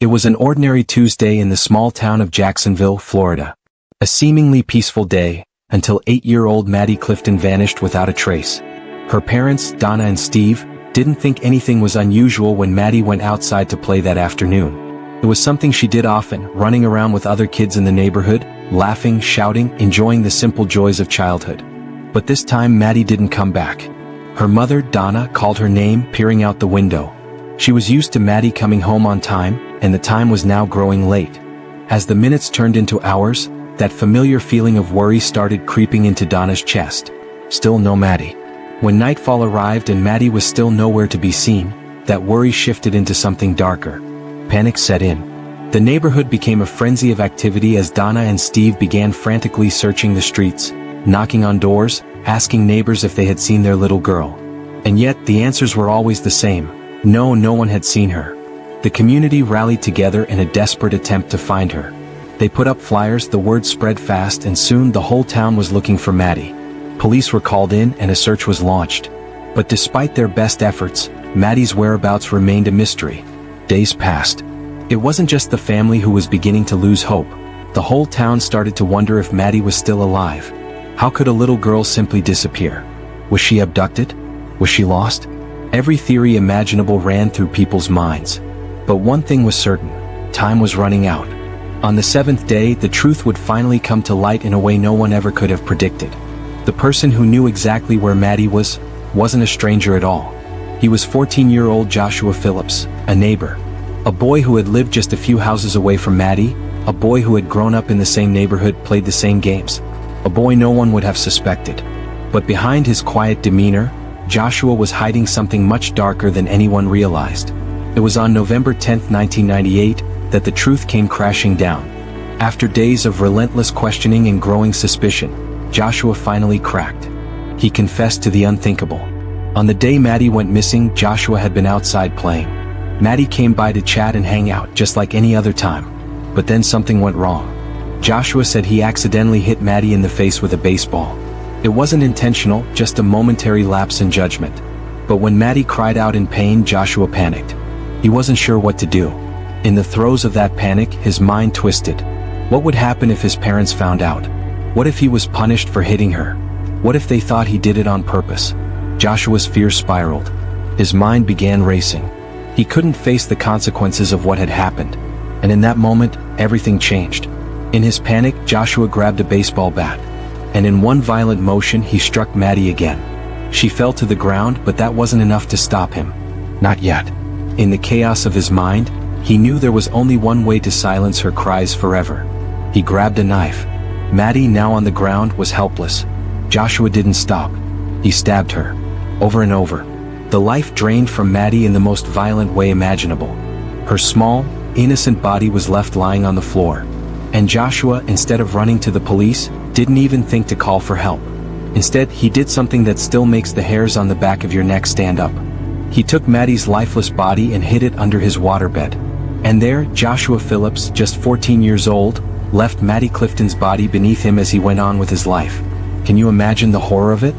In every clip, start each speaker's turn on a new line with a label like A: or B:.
A: It was an ordinary Tuesday in the small town of Jacksonville, Florida. A seemingly peaceful day, until 8-year-old Maddie Clifton vanished without a trace. Her parents, Donna and Steve, didn't think anything was unusual when Maddie went outside to play that afternoon. It was something she did often, running around with other kids in the neighborhood, laughing, shouting, enjoying the simple joys of childhood. But this time Maddie didn't come back. Her mother, Donna, called her name, peering out the window. She was used to Maddie coming home on time, and the time was now growing late. As the minutes turned into hours, that familiar feeling of worry started creeping into Donna's chest. Still no Maddie. When nightfall arrived and Maddie was still nowhere to be seen, that worry shifted into something darker. Panic set in. The neighborhood became a frenzy of activity as Donna and Steve began frantically searching the streets, knocking on doors, asking neighbors if they had seen their little girl. And yet, the answers were always the same. No one had seen her. The community rallied together in a desperate attempt to find her. They put up flyers, the word spread fast, and soon the whole town was looking for Maddie. Police were called in and a search was launched. But despite their best efforts, Maddie's whereabouts remained a mystery. Days passed. It wasn't just the family who was beginning to lose hope. The whole town started to wonder if Maddie was still alive. How could a little girl simply disappear? Was she abducted? Was she lost? Every theory imaginable ran through people's minds. But one thing was certain. Time was running out. On the 7th day, the truth would finally come to light in a way no one ever could have predicted. The person who knew exactly where Maddie wasn't a stranger at all. He was 14-year-old Joshua Phillips, a neighbor. A boy who had lived just a few houses away from Maddie, a boy who had grown up in the same neighborhood, played the same games. A boy no one would have suspected. But behind his quiet demeanor, Joshua was hiding something much darker than anyone realized. It was on November 10, 1998, that the truth came crashing down. After days of relentless questioning and growing suspicion, Joshua finally cracked. He confessed to the unthinkable. On the day Maddie went missing, Joshua had been outside playing. Maddie came by to chat and hang out, just like any other time. But then something went wrong. Joshua said he accidentally hit Maddie in the face with a baseball. It wasn't intentional, just a momentary lapse in judgment. But when Maddie cried out in pain, Joshua panicked. He wasn't sure what to do. In the throes of that panic, his mind twisted. What would happen if his parents found out? What if he was punished for hitting her? What if they thought he did it on purpose? Joshua's fears spiraled. His mind began racing. He couldn't face the consequences of what had happened. And in that moment, everything changed. In his panic, Joshua grabbed a baseball bat. And in one violent motion, he struck Maddie again. She fell to the ground, but that wasn't enough to stop him. Not yet. In the chaos of his mind, he knew there was only one way to silence her cries forever. He grabbed a knife. Maddie, now on the ground, was helpless. Joshua didn't stop. He stabbed her. Over and over. The life drained from Maddie in the most violent way imaginable. Her small, innocent body was left lying on the floor. And Joshua, instead of running to the police, didn't even think to call for help. Instead, he did something that still makes the hairs on the back of your neck stand up. He took Maddie's lifeless body and hid it under his waterbed. And there, Joshua Phillips, just 14 years old, left Maddie Clifton's body beneath him as he went on with his life. Can you imagine the horror of it?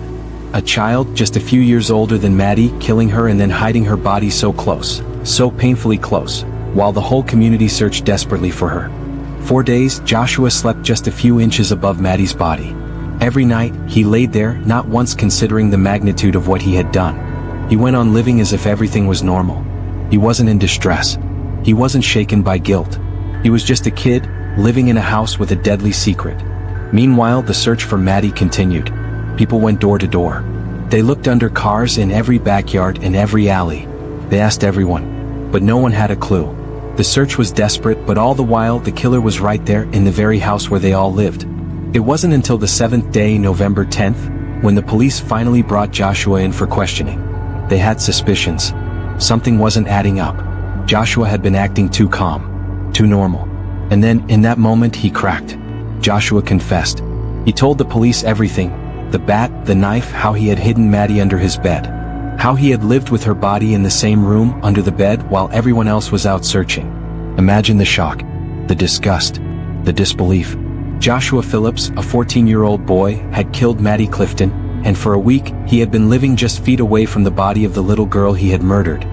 A: A child, just a few years older than Maddie, killing her and then hiding her body so close, so painfully close, while the whole community searched desperately for her. 4 days, Joshua slept just a few inches above Maddie's body. Every night, he laid there, not once considering the magnitude of what he had done. He went on living as if everything was normal. He wasn't in distress. He wasn't shaken by guilt. He was just a kid, living in a house with a deadly secret. Meanwhile, the search for Maddie continued. People went door to door. They looked under cars, in every backyard, in every alley. They asked everyone. But no one had a clue. The search was desperate, but all the while the killer was right there in the very house where they all lived. It wasn't until the 7th day, November 10th, when the police finally brought Joshua in for questioning. They had suspicions. Something wasn't adding up. Joshua had been acting too calm, too normal. And then, in that moment, he cracked. Joshua confessed. He told the police everything. The bat, the knife, how he had hidden Maddie under his bed. How he had lived with her body in the same room, under the bed, while everyone else was out searching. Imagine the shock, the disgust, the disbelief. Joshua Phillips, a 14-year-old boy, had killed Maddie Clifton, and for a week, he had been living just feet away from the body of the little girl he had murdered.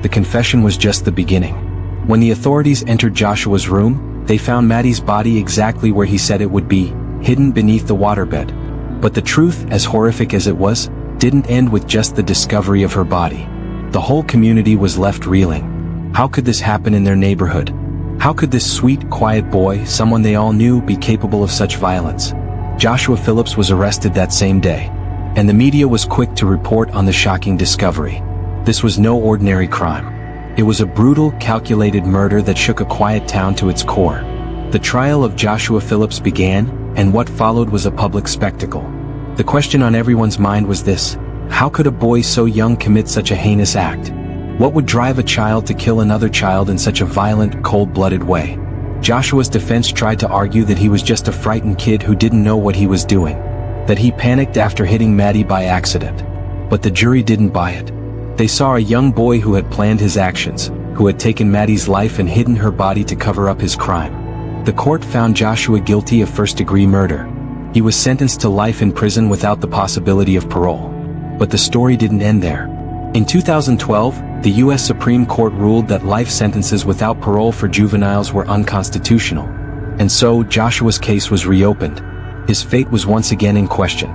A: The confession was just the beginning. When the authorities entered Joshua's room, they found Maddie's body exactly where he said it would be, hidden beneath the waterbed. But the truth, as horrific as it was, didn't end with just the discovery of her body. The whole community was left reeling. How could this happen in their neighborhood? How could this sweet, quiet boy, someone they all knew, be capable of such violence? Joshua Phillips was arrested that same day, and the media was quick to report on the shocking discovery. This was no ordinary crime. It was a brutal, calculated murder that shook a quiet town to its core. The trial of Joshua Phillips began, and what followed was a public spectacle. The question on everyone's mind was this: how could a boy so young commit such a heinous act? What would drive a child to kill another child in such a violent, cold-blooded way? Joshua's defense tried to argue that he was just a frightened kid who didn't know what he was doing, that he panicked after hitting Maddie by accident. But the jury didn't buy it. They saw a young boy who had planned his actions, who had taken Maddie's life and hidden her body to cover up his crime. The court found Joshua guilty of first-degree murder. He was sentenced to life in prison without the possibility of parole. But the story didn't end there. In 2012, the U.S. Supreme Court ruled that life sentences without parole for juveniles were unconstitutional. And so, Joshua's case was reopened. His fate was once again in question.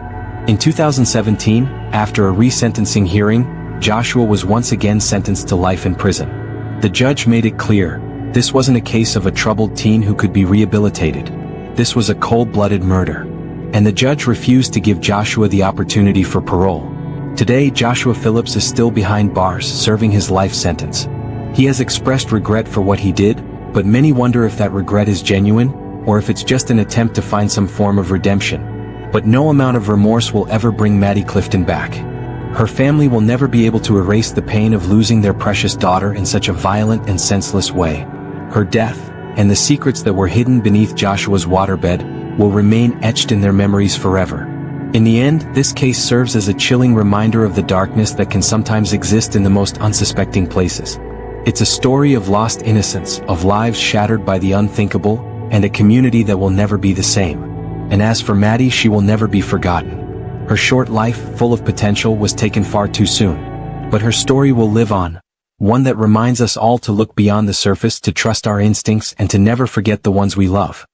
A: In 2017, after a resentencing hearing, Joshua was once again sentenced to life in prison. The judge made it clear, this wasn't a case of a troubled teen who could be rehabilitated. This was a cold-blooded murder. And the judge refused to give Joshua the opportunity for parole. Today, Joshua Phillips is still behind bars, serving his life sentence. He has expressed regret for what he did, but many wonder if that regret is genuine, or if it's just an attempt to find some form of redemption. But no amount of remorse will ever bring Maddie Clifton back. Her family will never be able to erase the pain of losing their precious daughter in such a violent and senseless way. Her death, and the secrets that were hidden beneath Joshua's waterbed, will remain etched in their memories forever. In the end, this case serves as a chilling reminder of the darkness that can sometimes exist in the most unsuspecting places. It's a story of lost innocence, of lives shattered by the unthinkable, and a community that will never be the same. And as for Maddie, she will never be forgotten. Her short life, full of potential, was taken far too soon. But her story will live on, one that reminds us all to look beyond the surface, to trust our instincts, and to never forget the ones we love.